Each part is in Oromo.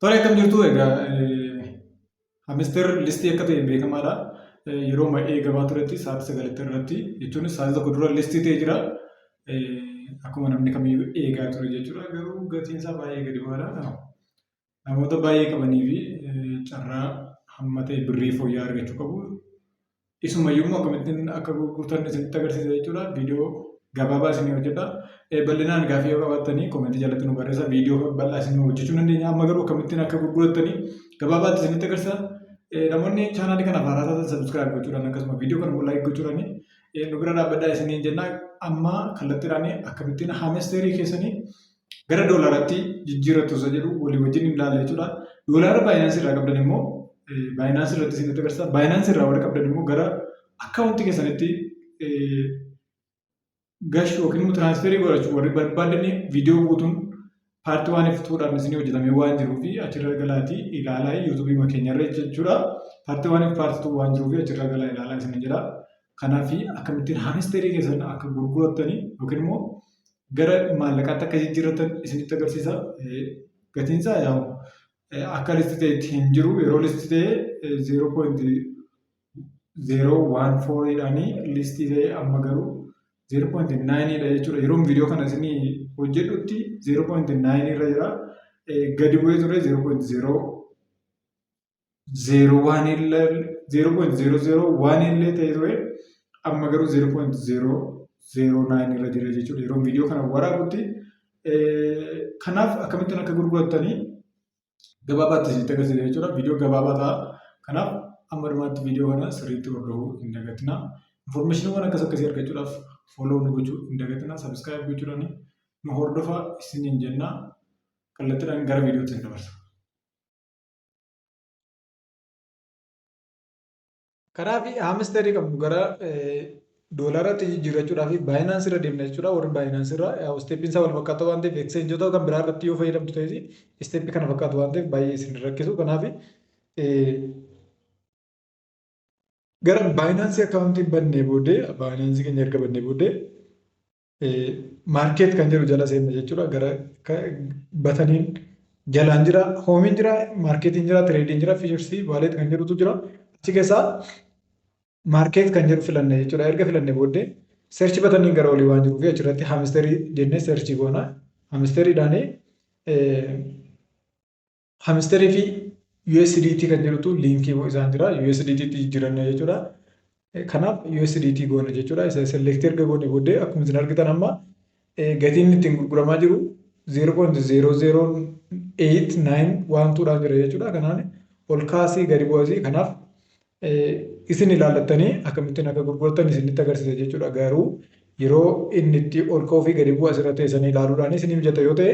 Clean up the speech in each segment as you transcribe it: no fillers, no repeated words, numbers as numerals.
Tole akkam jirtu egaa hamster listii akka ta'e beekamaadha. Yeroo baay'ee gabaa turetti sa'aatii 9 irratti jechuun sa'aatii tokko dura listii ta'ee jira. Akkuma namni kamiyyuu eegaa ture jechuudha. Garuu gatiin isaa baay'ee gadi bu'aadha. Namoota baay'ee qabanii fi carraa hamma ta'e birrii fooyya'aa argachuu qabu. Isumayyuu akkamittiin akka gurgurtan isinitti agarsiisa jechuudha. Viidiyoo gabaabaa isinii hojjedha. Bal'inaan gaaffii yoo qabaattanii koomentii jalatti nu barreessaa. Viidiyoo bal'aa isinii hojjechuu dandeenya. Amma garuu akkamittiin akka gurgurattanii gabaabaatti isinitti agarsiisa. Namoonni chaanaalii kanaaf haaraa taatan sabiskiraayib gochuudhaan akkasuma viidiyoo kana immoo laayik gochuudhaan nu bira dhaabbadhaa isiniin jenna. Amma kallattiidhaan akkamittiin haamesteerii keessanii gara doolaaraatti jijjiirrattu isa jedhu walii wajjin ilaalla jechuudha. Doolaara baayinaansii irraa qabdan immoo baayinaansii irratti isinitti agarsiisa. Baayinaansii irraa warra qabdan immoo gara akkaawuntii keessanitti gash yookiin immoo tiraansferii godhachuu warri barbaadan viidiyoo guutuun paartii waan iftuudhaan isinii hojjetamee waan jiruuf achirra galaatii ilaalaa yuutuubii keenyarra jechuudha. Paartii waan paartii waan jiruuf achirra galaa ilaalaa isin jedha. Kanaaf akkamittiin haamesteerii keessan akka gurgurattanii yookiin immoo gara maallaqaatti akka jijjiirratan isinitti agarsiisa. Gatiin isaa akka listii ta'etti hin jiru. Yeroo listii ta'e 0.014 dhaanii listii ta'e amma garuu 0.9 dha jechuudha. Yeroo viidiyoo kana isinii hojjedhutti 0.9 irra jira. Gadi bu'ee ture 0.001 illee ta'ee ture. Amma garuu 0.009 irra jira jechuudha. Yeroo viidiyoo kana waraabutti kanaaf akkamittiin akka gurgurattanii gabaabaatti isinitti agarsiisa jechuudha. Viidiyoo gabaabaa ta'a. Kanaaf amma dhumaatti viidiyoo kana sirriitti hordofuu hin dagatinaa. Infoormeeshiniiwwan akkasii argachuudhaaf fooloo nu gochuu hin dagatinaa. Sabiskiraayib gochuudhaan nu hordofaa isiniin jenna. Kallattiidhaan gara viidiyootti hin dabarsa. Kanaaf haamesteerii qabnu gara doolaaraatti jijjiirrachuudhaaf baayinaansii irra deemna jechuudha. Warri baayinaansii irra isteeppiin isaa wal fakkaata waan ta'eef ekseenjoota kan biraa irratti yoo fayyadamtu ta'es isteeppii kana fakkaatu waan ta'eef baay'ee isin rakkisu. Kanaaf gara baayinaansii akkaawuntii bannee booddee baayinaansii keenya erga bannee booddee maarkeet kan jedhu jala seenna jechuudha. Gara bataniin jalaan jira, hoomiin jira, maarkeetiin jira, tireediin jira, fiicharsii, waaleet kan jedhutu jira. Achi keessaa maarkeet kan jedhu filanne jechuudha. Erga filanne booddee seerchi bataniin gara olii waan jiruuf achirratti haamesteerii jennee seerchii goona. Haamesteeriidhaan haamesteerii fi USDT kan jedhutu liinkii isaan jira. USDT tti jijjiiranna jechuudha. Kanaaf USDT goona jechuudha. Isa selektii erga goone booddee akkuma isin argitan amma gatiin ittiin gurguramaa jiru 0.00891 jira jechuudha. Kanaan ol kaasii gadi bu'asii kanaaf isin ilaallattanii akkamittiin akka gurguratan isinitti agarsiisa jechuudha. Garuu yeroo inni itti ol ka'uu fi gadi bu'u asirra teessanii ilaaluudhaan isin mijata yoo ta'e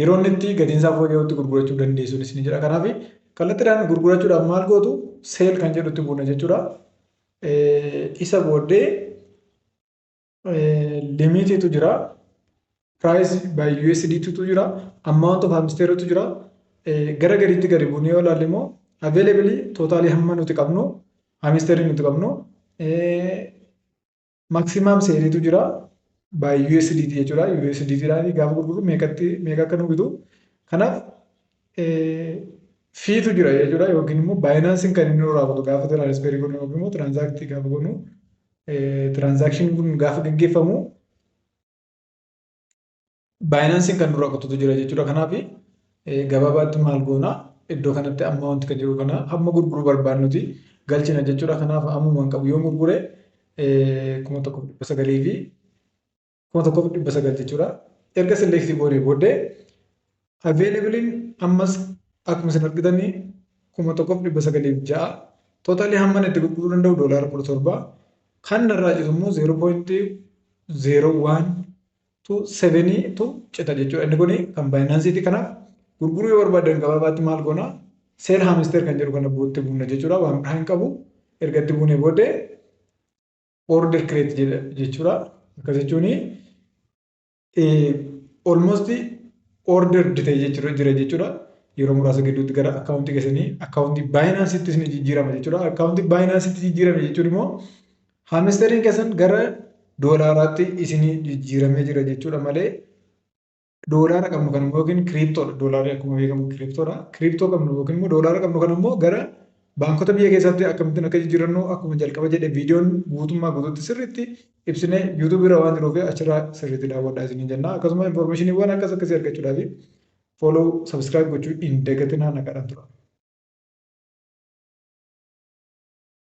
yeroo inni itti gatiin isaa fooyya'utti gurgurachuu dandeessuun isin jira. Kanaaf kallattiidhaan gurgurachuudhaaf maal gootu seel kan jedhutti buuna jechuudha. Isa booddee limitiitu jira. Price by USDT tu jira. Amount of haamsteeriitu jira. Gara gadiitti gadi buunee yoo ilaalle immoo availabilii tootaalii hamma nuti qabnu haamsteerii nuti qabnu maximum seeriitu jira. By USDT jechuudha. USDT dhaan gaafa gurguru meeqa akka nu bitu. Kanaaf fiitu jira jechuudha. Yookiin immoo baayinaansiin kan inni nu raawwatu gaafa tiraansferii godhu yookiin immoo tiraanzaaktii gaafa godhu tiraanzaakshinii kun gaafa gaggeeffamu baayinaansiin kan nu raawwatutu jira jechuudha. Kanaaf gabaabaatti maal goona iddoo kanatti amma wanti kan jiru kana hamma gurguruu barbaannuti galchina jechuudha. Kanaaf ammuma qabu yoo gurgure 1,900 fi 1,900 jechuudha. Erga selektii goonee booddee availabiliin ammas akkuma isin argitanii 1,906 tootaalii hamma itti gurguruu danda'u doolaara 17 kan irraa jiru immoo 0.01 to 7 tu cita jechuudha. Inni kun kan baayinaansiiti. Kanaaf gurguruu yoo barbaadan gabaabaatti maal goona seel haamesteer kan jedhu kana bootti buuna jechuudha. Waan biraa hin qabu erga itti buunee booddee order create jechuudha. Akkas jechuun almost order ta'e jira jechuudha. Yeroo muraasa gidduutti gara akkaawuntii keessanii akkaawuntii baayinaansiitti isin jijjiirama jechuudha. Akkaawuntii baayinaansiitti jijjiirame jechuun immoo haamesteeriin keessan gara doolaaraatti isin jijjiiramee jira jechuudha malee doolaara qabnu kan immoo yookiin kiriiptoodha. Doolaarri akkuma beekamu kiriiptoodha. Kiriiptoo qabnu yookiin immoo doolaara qabnu kan immoo gara baankota biyya keessatti akkamittiin akka jijjiirannu akkuma jalqaba jedhe viidiyoon guutummaa guutuutti sirriitti ibsinee yuutuubii irra waan jiruuf achirraa sirriitti daawwadhaa isiniin jenna. Akkasuma infoormeeshiniiwwan akkas akkasii argachuudhaaf fooloo sabskiraayib gochuu hin dagatinaa naqadhaan tura.